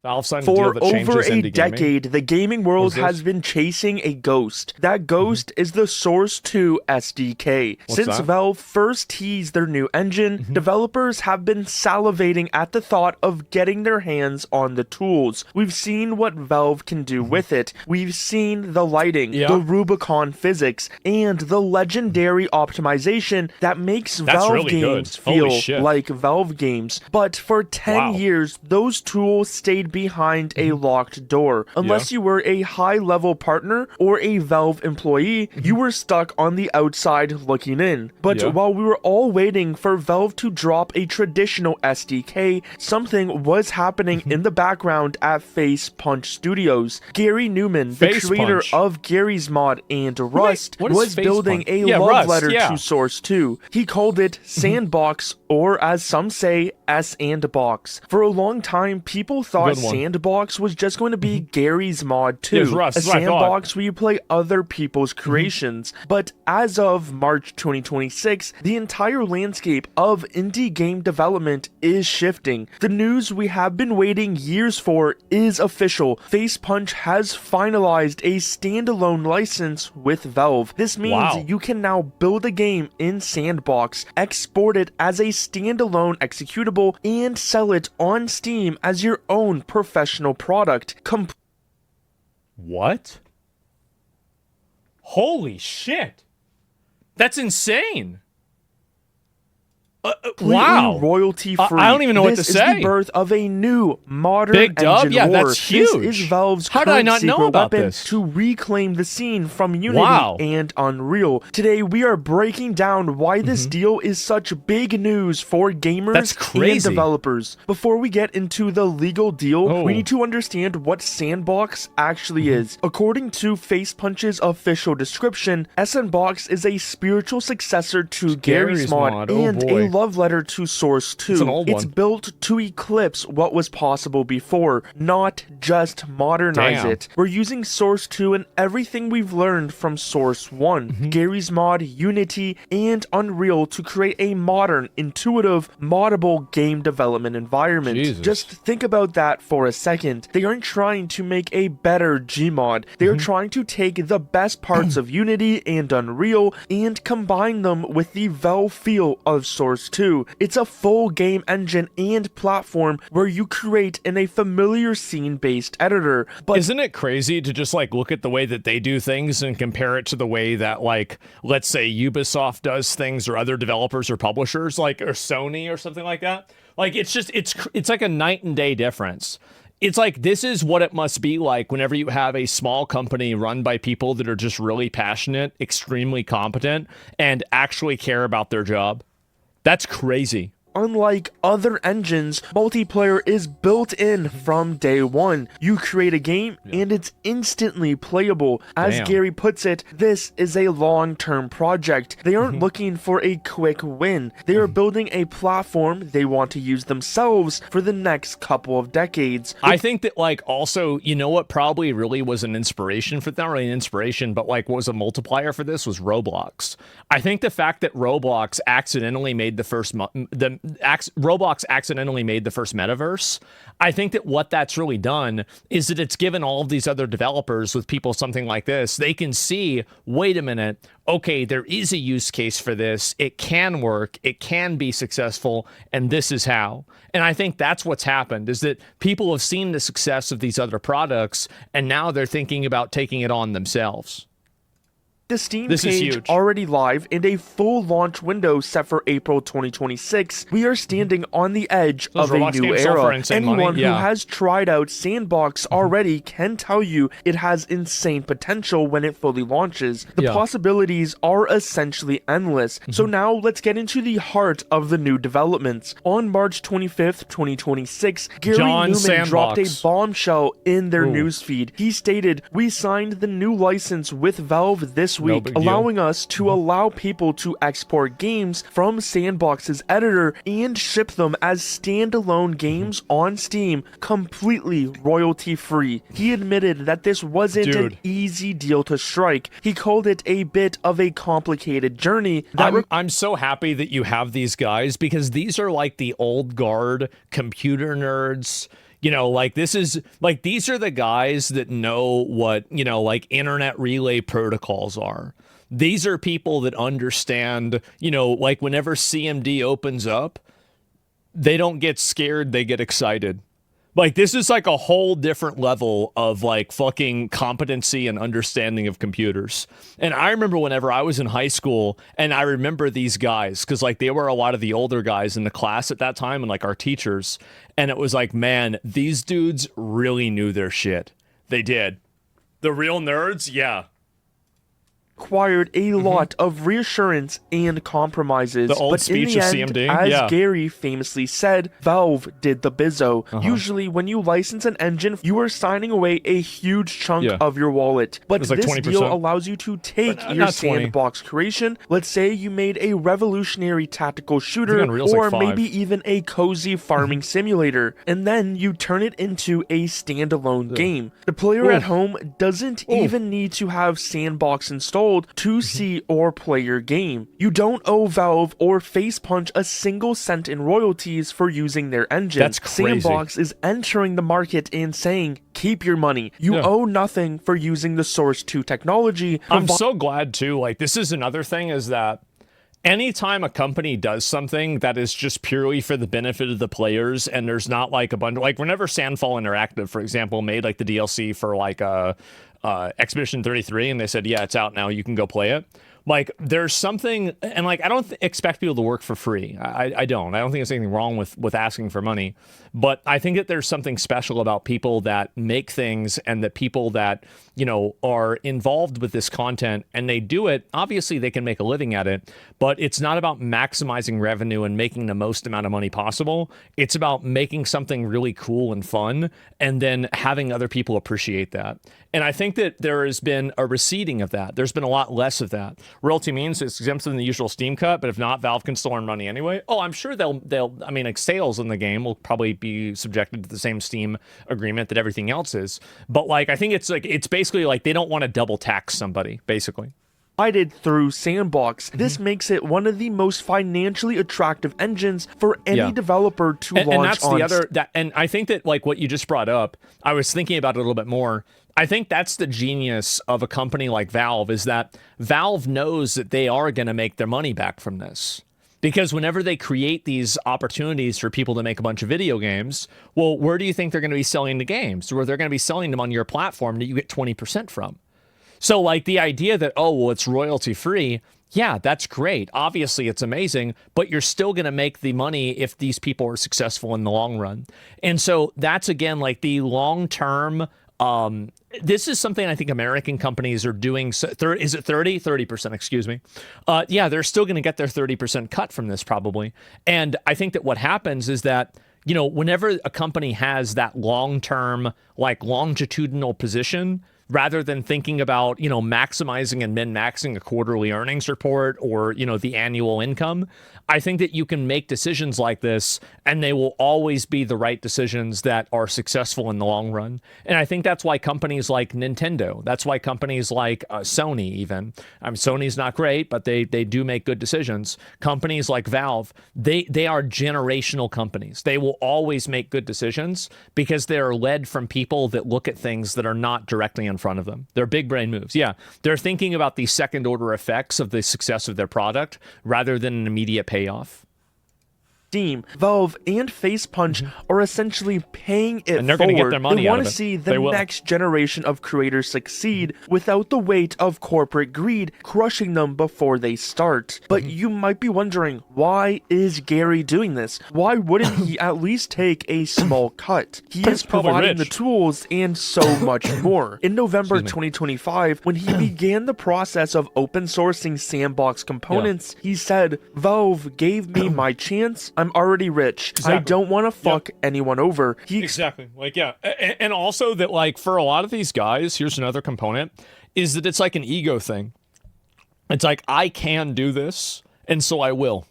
Valve signed a deal For that over changes a indie gaming. decade, the gaming world has been chasing a ghost. That ghost is the Source 2 SDK. What's Since that? Valve first teased their new engine, developers have been salivating at the thought of getting their hands on the tools. We've seen what Valve can do with it. We've seen the lighting, the Rubicon physics, and the legendary optimization that makes Valve really good. games Holy feel shit. like Valve games. But for 10 years, those tools stayed behind a locked door. Unless you were a high-level partner or a Valve employee, you were stuck on the outside looking in. But while we were all waiting for Valve to drop a traditional SDK, something was happening in the background at Face Punch Studios. Gary Newman, the creator of Gary's Mod and Rust, was building a love letter to Source 2. He called it Sandbox, or as some say, S&Box. For a long time, people thought Sandbox was just going to be Gary's Mod 2, a sandbox where you play other people's creations. But as of March 2026, the entire landscape of indie game development is shifting. The news we have been waiting years for is official. Face Punch has finalized a standalone license with Valve. This means you can now build a game in Sandbox, export it as a standalone executable, and sell it on Steam as your own professional product. What? Holy shit. That's insane. Wow. Royalty free. I don't even know what to say. This is the birth of a new modern Big dub? engine Yeah, war. that's huge. This is Valve's How did I not know secret about weapon this? to reclaim the scene from Unity and Unreal. Today we are breaking down why this deal is such big news for gamers and developers. Before we get into the legal deal, we need to understand what Sandbox actually is. According to Face Punch's official description, Sandbox is a spiritual successor to Gary's Mod and a love letter to Source 2. It's built to eclipse what was possible before, not just modernize it. We're using Source 2 and everything we've learned from Source 1, Gary's Mod, Unity, and Unreal to create a modern, intuitive, moddable game development environment. Just think about that for a second. They aren't trying to make a better Gmod. They are trying to take the best parts of Unity and Unreal and combine them with the Valve feel of Source 2. It's a full game engine and platform where you create in a familiar scene-based editor. But isn't it crazy to just like look at the way that they do things and compare it to the way that, like, let's say Ubisoft does things, or other developers or publishers, like, or Sony or something like that? Like, it's just it's like a night and day difference. It's like, this is what it must be like whenever you have a small company run by people that are just really passionate, extremely competent, and actually care about their job. That's crazy. Unlike other engines, multiplayer is built in from day one. You create a game and it's instantly playable. As Gary puts it, this is a long-term project. They aren't looking for a quick win. They are building a platform they want to use themselves for the next couple of decades. I think that, like, also, you know what probably really was an inspiration for, not really an inspiration, but like what was a multiplier for this was Roblox. I think the fact that Roblox accidentally made the first Roblox accidentally made the first metaverse. I think that what that's really done is that it's given all of these other developers with people something like this, they can see, wait a minute, okay, there is a use case for this. It can work. It can be successful. And this is how. And I think that's what's happened, is that people have seen the success of these other products, and now they're thinking about taking it on themselves. The Steam page already live and a full launch window set for April 2026. We are standing on the edge of a new era. Anyone who has tried out Sandbox already can tell you it has insane potential when it fully launches. The possibilities are essentially endless. So now let's get into the heart of the new developments. On March 25th, 2026, Gary Newman dropped a bombshell in their newsfeed. He stated, "We signed the new license with Valve this week, allowing us to allow people to export games from Sandbox's editor and ship them as standalone games on Steam, completely royalty free." He admitted that this wasn't an easy deal to strike. He called it a bit of a complicated journey. I'm so happy that you have these guys, because these are like the old guard computer nerds. You know, like this is like these are the guys that know what, you know, like internet relay protocols are. These are people that understand, you know, like whenever CMD opens up, they don't get scared, they get excited. Like this is like a whole different level of like fucking competency and understanding of computers. And I remember whenever I was in high school, and I remember these guys because like they were a lot of the older guys in the class at that time and like our teachers. And it was like, man, these dudes really knew their shit. They did. The real nerds, yeah. Required a lot of reassurance and compromises. The old but speech in the of end, CMD? as Yeah. Gary famously said, Valve did the bizzo. Usually, when you license an engine, you are signing away a huge chunk Yeah. of your wallet. But It's like this 20%. deal allows you to take But, your not 20. sandbox creation. Let's say you made a revolutionary tactical shooter, Unreal's like or 5. maybe even a cozy farming simulator, and then you turn it into a standalone game. The player at home doesn't even need to have Sandbox installed to see or play your game. You don't owe Valve or Facepunch a single cent in royalties for using their engine. That's crazy. Sandbox is entering the market and saying, keep your money. You Yeah. owe nothing for using the Source 2 technology. I'm so glad too. Like this is another thing is that anytime a company does something that is just purely for the benefit of the players and there's not like a bundle, like whenever Sandfall Interactive, for example, made like the DLC for like Expedition 33 and they said, yeah, it's out now, you can go play it. Like there's something, and like I don't expect people to work for free. I don't think there's anything wrong with asking for money, but I think that there's something special about people that make things and that people that, you know, are involved with this content and they do it. Obviously they can make a living at it, but it's not about maximizing revenue and making the most amount of money possible. It's about making something really cool and fun and then having other people appreciate that. And I think that there has been a receding of that. There's been a lot less of that. Royalty means it's exempt from the usual Steam cut, but if not, Valve can still earn money anyway. Oh, I'm sure they'll I mean, like sales in the game will probably be subjected to the same Steam agreement that everything else is. But like, I think it's basically like they don't want to double tax somebody, basically. Provided through Sandbox. This makes it one of the most financially attractive engines for any developer to launch and that's on. the other that, and I think that like what you just brought up, I was thinking about it a little bit more. I think that's the genius of a company like Valve is that Valve knows that they are going to make their money back from this. Because whenever they create these opportunities for people to make a bunch of video games, well, where do you think they're going to be selling the games? Where they're going to be selling them on your platform that you get 20% from. So like the idea that, oh, well, it's royalty free. Yeah, that's great. Obviously, it's amazing, but you're still going to make the money if these people are successful in the long run. And so that's, again, like the long-term, this is something I think American companies are doing. Is it 30? 30%, excuse me. Yeah, they're still going to get their 30% cut from this probably. And I think that what happens is that, you know, whenever a company has that long-term, like longitudinal position, rather than thinking about, you know, maximizing and min-maxing a quarterly earnings report or, you know, the annual income, I think that you can make decisions like this and they will always be the right decisions that are successful in the long run. And I think that's why companies like Nintendo, that's why companies like Sony even, Sony's not great, but they do make good decisions. Companies like Valve, they are generational companies. They will always make good decisions because they're led from people that look at things that are not directly in front of them. They're big brain moves. Yeah, they're thinking about the second order effects of the success of their product rather than an immediate payoff. Steam, Valve, and Facepunch are essentially paying it And they're forward. gonna get their money they out want of to it. see They the will. next generation of creators succeed without the weight of corporate greed crushing them before they start. But you might be wondering, why is Gary doing this? Why wouldn't he at least take a small cut? He is probably providing the rich. tools and so much more. In November 2025, when he began the process of open sourcing Sandbox components, he said, Valve gave me my chance. I'm already rich. I Exactly. don't want to fuck anyone over. Exactly. Like, yeah. And also that, like, for a lot of these guys, here's another component, is that it's like an ego thing. It's like, I can do this, and so I will.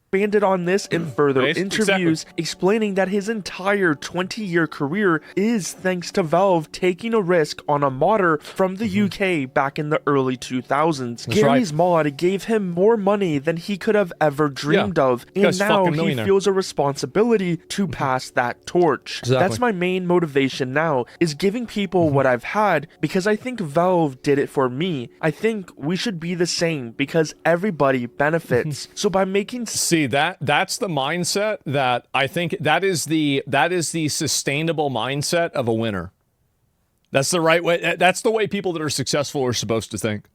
expanded on this in further interviews, exactly. explaining that his entire 20-year career is thanks to Valve taking a risk on a modder from the UK back in the early 2000s. Gary's mod gave him more money than he could have ever dreamed of, and now he feels a responsibility to pass that torch. That's my main motivation now, is giving people what I've had, because I think Valve did it for me. I think we should be the same, because everybody benefits. So by making... See, that's the mindset that I think that is the sustainable mindset of a winner. That's the right way. That's the way people that are successful are supposed to think.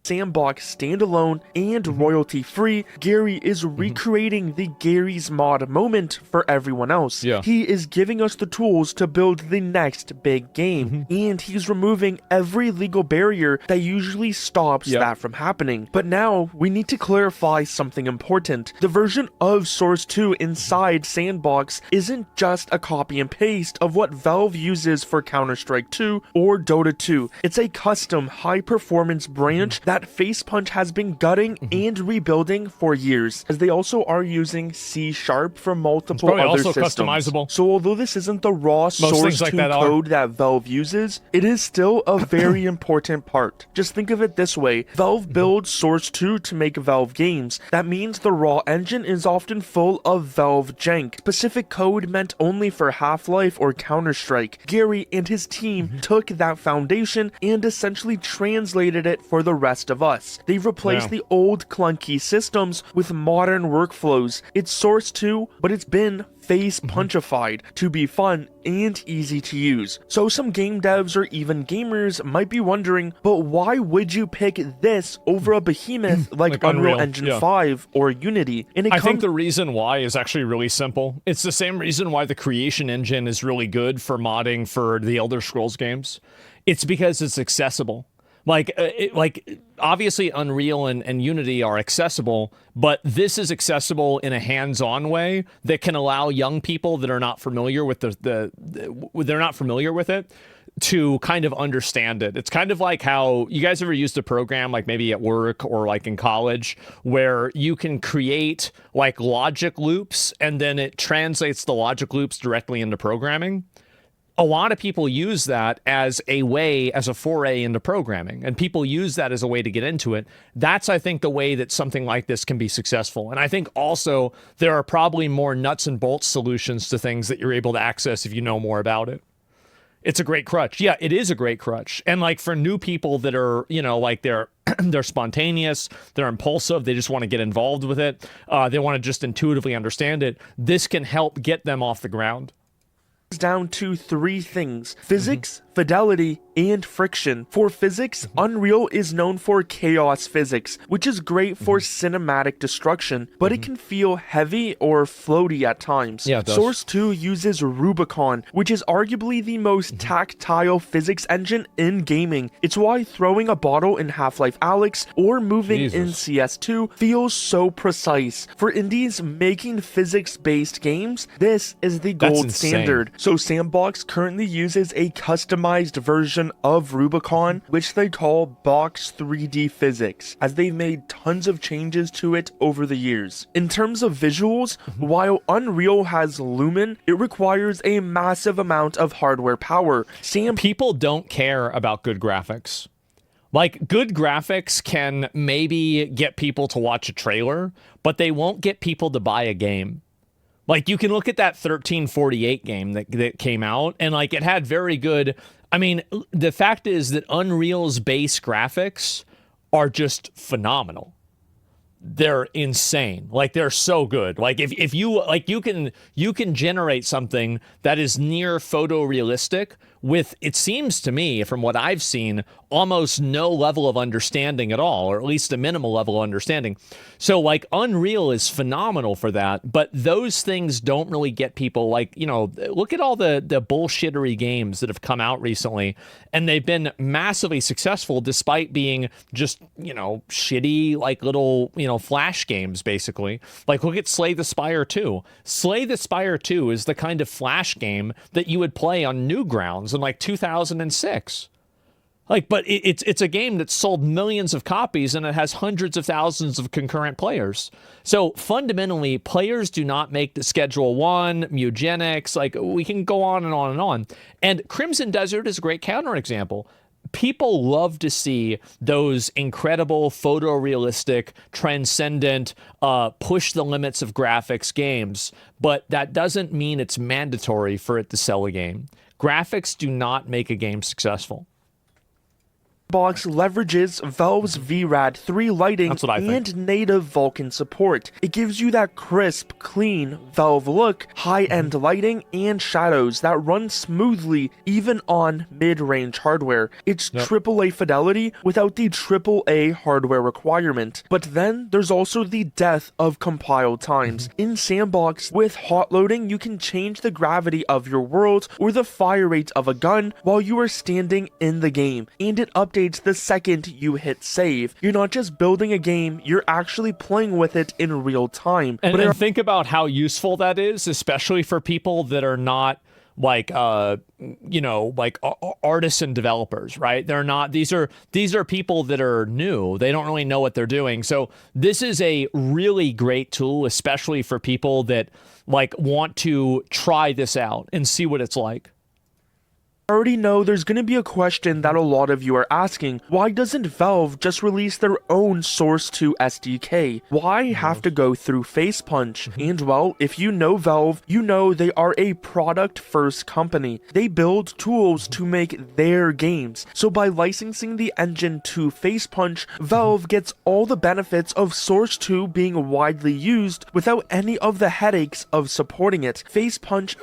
Sandbox standalone and royalty free, Gary is recreating the Gary's Mod moment for everyone else. He is giving us the tools to build the next big game, and he's removing every legal barrier that usually stops that from happening. But now we need to clarify something important. The version of Source 2 inside Sandbox isn't just a copy and paste of what Valve uses for Counter-Strike 2 or Dota 2. It's a custom high-performance branch that Facepunch has been gutting and rebuilding for years, as they also are using C# for multiple other systems. Customizable. So although this isn't the raw Source 2 code that Valve uses, it is still a very important part. Just think of it this way. Valve builds Source 2 to make Valve games. That means the raw engine is often full of Valve jank, specific code meant only for Half-Life or Counter-Strike. Gary and his team took that foundation and essentially translated it for the rest of us. They replaced the old clunky systems with modern workflows. It's Source 2, but it's been face-punchified to be fun and easy to use. So some game devs or even gamers might be wondering, but why would you pick this over a behemoth like Unreal Engine 5 or Unity? And I think the reason why is actually really simple. It's the same reason why the Creation Engine is really good for modding for the Elder Scrolls games. It's because it's accessible. Like obviously Unreal and Unity are accessible, but this is accessible in a hands-on way that can allow young people that are not familiar with they're not familiar with it to kind of understand it. It's kind of like how you guys ever used a program, like maybe at work or like in college, where you can create like logic loops and then it translates the logic loops directly into programming. A lot of people use that as a foray into programming, and people use that as a way to get into it. That's, I think, the way that something like this can be successful. And I think also there are probably more nuts and bolts solutions to things that you're able to access if you know more about it. It's a great crutch. Yeah, it is a great crutch. And like for new people that are, like they're spontaneous, they're impulsive, they just want to get involved with it, they want to just intuitively understand it, this can help get them off the ground. Down to three things: physics, fidelity, and friction. For physics, Unreal is known for chaos physics, which is great for cinematic destruction, but it can feel heavy or floaty at times. Yeah, it does. Source 2 uses Rubicon, which is arguably the most tactile physics engine in gaming. It's why throwing a bottle in Half-Life Alyx or moving in CS2 feels so precise. For indies making physics-based games, this is the gold standard. So Sandbox currently uses a customized version of Rubicon, which they call Box 3D Physics, as they've made tons of changes to it over the years. In terms of visuals, while Unreal has Lumen, it requires a massive amount of hardware power. People don't care about good graphics. Like, good graphics can maybe get people to watch a trailer, but they won't get people to buy a game. Like, you can look at that 1348 game that came out, and, like, it had very good... I mean, the fact is that Unreal's base graphics are just phenomenal. They're insane. Like, they're so good. Like, if you... Like, you can generate something that is near photorealistic with, it seems to me, from what I've seen, almost no level of understanding at all, or at least a minimal level of understanding. So, like, Unreal is phenomenal for that, but those things don't really get people, like, look at all the bullshittery games that have come out recently, and they've been massively successful despite being just, shitty, like, little, Flash games, basically. Like, look at Slay the Spire 2. Slay the Spire 2 is the kind of Flash game that you would play on Newgrounds in, like, 2006. But it's a game that's sold millions of copies and it has hundreds of thousands of concurrent players. So fundamentally, players do not make the Schedule 1, Mugenics, like we can go on and on and on. And Crimson Desert is a great counterexample. People love to see those incredible photorealistic, transcendent, push the limits of graphics games, but that doesn't mean it's mandatory for it to sell a game. Graphics do not make a game successful. Box leverages Valve's VRAD 3 lighting and native Vulkan support. It gives you that crisp, clean Valve look, high-end lighting, and shadows that run smoothly even on mid-range hardware. It's AAA fidelity without the AAA hardware requirement. But then there's also the death of compile times. In Sandbox, with hot loading, you can change the gravity of your world or the fire rate of a gun while you are standing in the game, and it updates the second you hit save. You're not just building a game, you're actually playing with it in real time. And think about how useful that is, especially for people that are not artists and developers, right? They're not, these are people that are new. They don't really know what they're doing. So this is a really great tool, especially for people that want to try this out and see what it's like. I already know there's going to be a question that a lot of you are asking. Why doesn't Valve just release their own Source 2 SDK? Why have to go through Facepunch? And well, if you know Valve, you know they are a product-first company. They build tools to make their games. So by licensing the engine to Facepunch, Valve gets all the benefits of Source 2 being widely used without any of the headaches of supporting it. Facepunch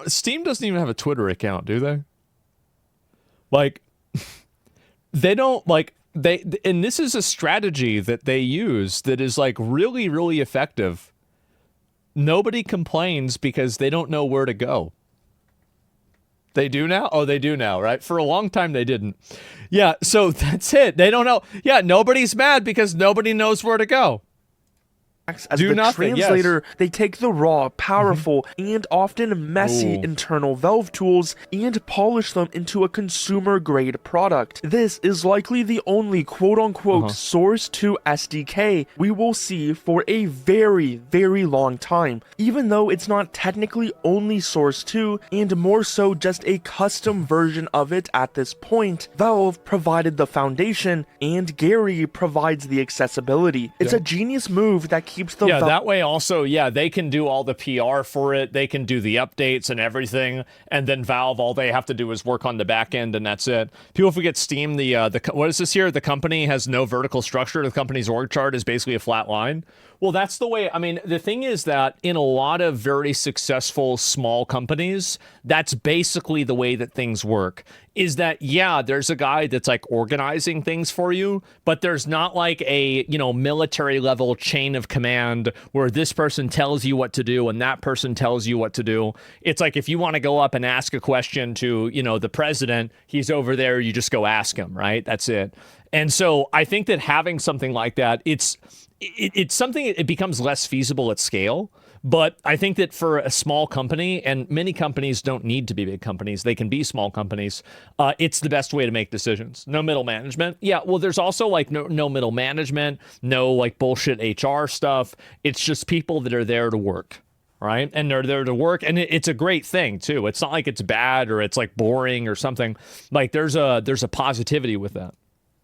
Steam doesn't even have a Twitter account, do they? They don't and this is a strategy that they use that is really, really effective. Nobody complains because they don't know where to go. They do now? Oh, they do now, right? For a long time, they didn't. Yeah, so that's it. They don't know. Yeah, nobody's mad because nobody knows where to go. As the translator, they take the raw, powerful, and often messy internal Valve tools and polish them into a consumer-grade product. This is likely the only quote-unquote Source 2 SDK we will see for a very, very long time, even though it's not technically only Source 2 and more so just a custom version of it at this point. Valve provided the foundation and Gary provides the accessibility. It's a genius move that keeps the that way also, they can do all the PR for it. They can do the updates and everything. And then Valve, all they have to do is work on the back end and that's it. People forget Steam, the what is this here? The company has no vertical structure. The company's org chart is basically a flat line. Well, that's the way. I mean, the thing is that in a lot of very successful small companies, that's basically the way that things work. Is that, there's a guy that's organizing things for you, but there's not a, military level chain of command where this person tells you what to do and that person tells you what to do. It's if you want to go up and ask a question to, the president, he's over there, you just go ask him, right? That's it. And so I think that having something like that, it's something, it becomes less feasible at scale. But I think that for a small company, and many companies don't need to be big companies, they can be small companies, it's the best way to make decisions. No middle management. Yeah, well, there's also no middle management, no bullshit HR stuff. It's just people that are there to work, right? And they're there to work, and it's a great thing too. It's not like it's bad or it's boring or something. There's a positivity with that.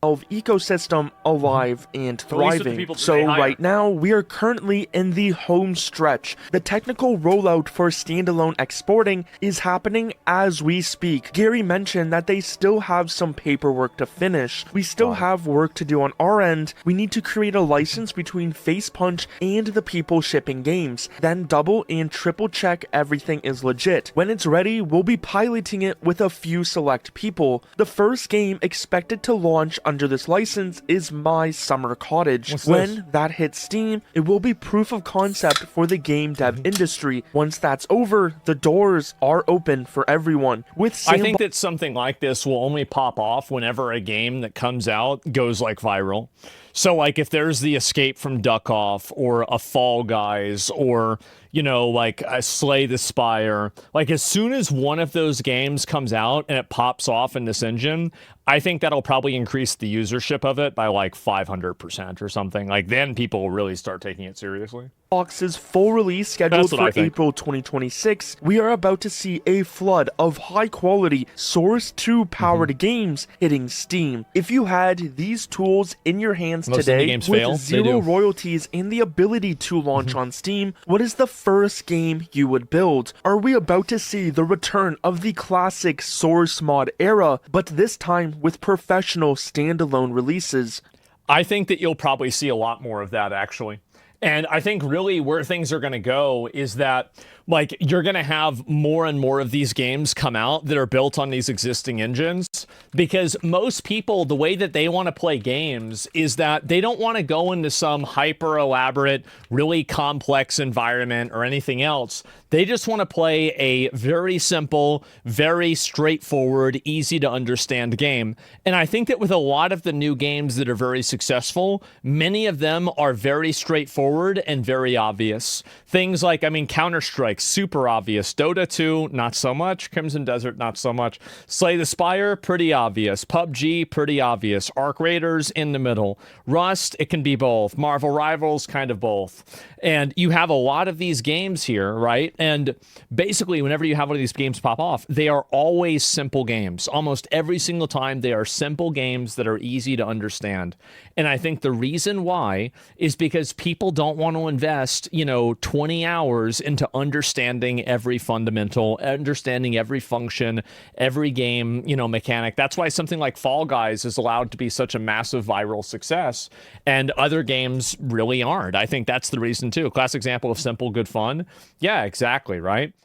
Valve ecosystem alive and thriving. So right now, we are currently in the home stretch. The technical rollout for standalone exporting is happening as we speak. Gary mentioned that they still have some paperwork to finish. We still have work to do on our end. We need to create a license between Facepunch and the people shipping games, then double and triple check everything is legit. When it's ready, we'll be piloting it with a few select people. The first game expected to launch under this license is My Summer Cottage. When that hits Steam, it will be proof of concept for the game dev industry. Once that's over, the doors are open for everyone. I think that something like this will only pop off whenever a game that comes out goes viral. So if there's the Escape from Duck Off or a Fall Guys or like Slay the Spire. Like as soon as one of those games comes out and it pops off in this engine, I think that'll probably increase the usership of it by like 500% or something. Like then people will really start taking it seriously. Xbox's full release scheduled for I think. April 2026, we are about to see a flood of high-quality Source 2 powered games hitting Steam. If you had these tools in your hands Most indie today games with fail. They zero do. royalties and the ability to launch on Steam, what is the first game you would build? Are we about to see the return of the classic Source mod era, but this time with professional standalone releases? I think that you'll probably see a lot more of that, actually. And I think really where things are going to go is that like you're going to have more and more of these games come out that are built on these existing engines, because most people, the way that they want to play games is that they don't want to go into some hyper elaborate, really complex environment or anything else. They just want to play a very simple, very straightforward, easy to understand game. And I think that with a lot of the new games that are very successful, many of them are very straightforward and very obvious. Things like, Counter-Strike, super obvious. Dota 2, not so much. Crimson Desert, not so much. Slay the Spire, pretty obvious. PUBG, pretty obvious. Arc Raiders, in the middle. Rust, it can be both. Marvel Rivals, kind of both. And you have a lot of these games here, right? And basically, whenever you have one of these games pop off, they are always simple games. Almost every single time, they are simple games that are easy to understand. And I think the reason why is because people don't want to invest, 20 hours into understanding every fundamental, understanding every function, every game, mechanic. That's why something like Fall Guys is allowed to be such a massive viral success, and other games really aren't. I think that's the reason too. Classic example of simple, good fun. Yeah, exactly, right?